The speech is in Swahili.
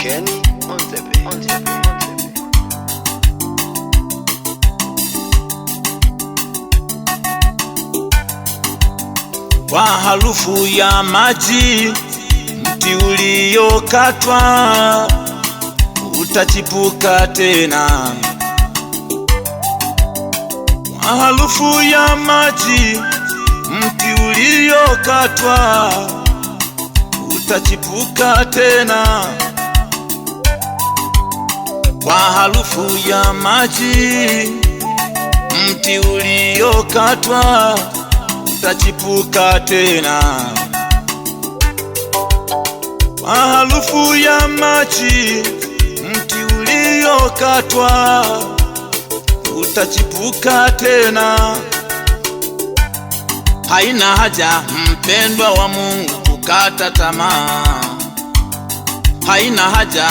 Kenny on the beat. Kwa harufu ya maji, mti uliokatwa utachipuka tena. Kwa harufu ya maji, mti uliokatwa utachipuka tena. Kwa harufu ya maji, mti uliokatwa utachipuka tena. Kwa harufu ya maji, mti uliokatwa utachipuka tena. Haina haja mpendwa wa Mungu kukata tamaa. Haina haja